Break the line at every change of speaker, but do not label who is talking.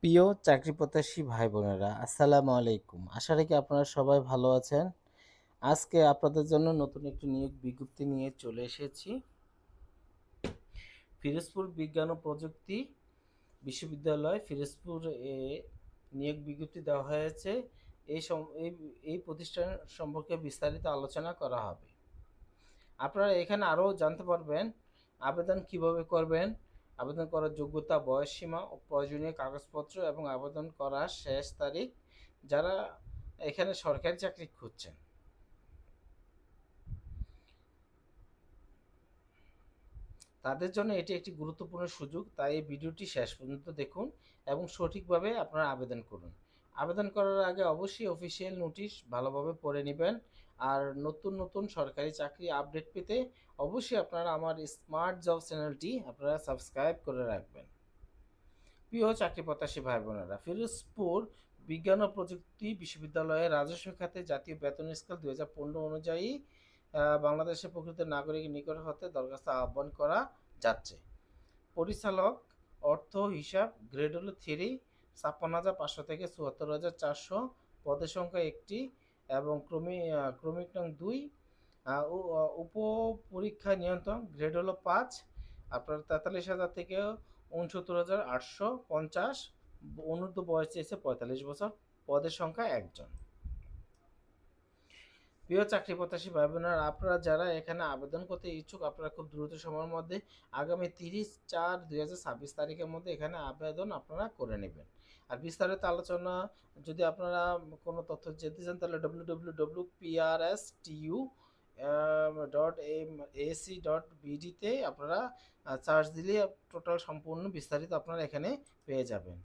প্রিয় চাকরি প্রত্যাশী ভাই বোনেরা, আসসালামু আলাইকুম। আশা রাখি আপনারা সবাই ভালো আছেন। আজকে আপনাদের জন্য নতুন একটি নিয়োগ বিজ্ঞপ্তি নিয়ে চলে এসেছি। ফিরোজপুর বিজ্ঞান ও প্রযুক্তি বিশ্ববিদ্যালয় ফিরোজপুর এ নিয়োগ বিজ্ঞপ্তি দেওয়া হয়েছে। এই প্রতিষ্ঠান সম্পর্কে বিস্তারিত আলোচনা করা হবে। আপনারা এখানে আরও জানতে পারবেন আবেদন কিভাবে করবেন, আবেদন করার যোগ্যতা, বয়সসীমা ও প্রয়োজনীয় কাগজপত্র এবং আবেদন করার শেষ তারিখ। যারা এখানে সরকারি চাকরি খুঁজছেন তাদের জন্য এটি একটি গুরুত্বপূর্ণ সুযোগ, তাই এই ভিডিওটি শেষ পর্যন্ত দেখুন এবং সঠিকভাবে আপনারা আবেদন করুন। আবেদন করার আগে অবশ্যই অফিসিয়াল নোটিশ ভালোভাবে পড়ে নেবেন। আর নতুন নতুন সরকারি চাকরি আপডেট পেতে অবশ্যই আপনারা আমার স্মার্ট জব চ্যানেলটি আপনারা সাবস্ক্রাইব করে রাখবেন। প্রিয় চাকরি প্রত্যাশী ভাই বোনেরা, ফিরোজপুর বিজ্ঞান ও প্রযুক্তি বিশ্ববিদ্যালয়ের রাজস্ব খাতে জাতীয় বেতন স্কেল 2015 অনুযায়ী বাংলাদেশের প্রকৃত নাগরিকের নিকট হতে দরখাস্ত আহ্বান করা যাচ্ছে। পরিচালক, অর্থ হিসাব, গ্রেড হলো 3, 56,500 থেকে 74,400, পদের সংখ্যা একটি এবং ক্রমিক নং 2। উপ পরীক্ষা নিয়ন্ত্রণ, গ্রেড হলো 5, আপনার 43,000 থেকে 69,850, অনূর্ধ্ব বয়স চেয়েছে 45 বছর, পদের সংখ্যা একজন। প্রিয় চাকরি প্রত্যাশী ভাই বোনেরা, আপনারা যারা এখানে আবেদন করতে ইচ্ছুক, আপনারা খুব দ্রুত সময়ের মধ্যে আগামী 30/4/2026 তারিখের মধ্যে এখানে আবেদন আপনারা করে নেবেন। আর বিস্তারিত আলোচনা যদি আপনারা কোনো তথ্য জানতে চান তাহলে www.prstu.ac.bd তে আপনারা সার্চ দিলে টোটাল সম্পূর্ণ বিস্তারিত আপনারা এখানে পেয়ে যাবেন।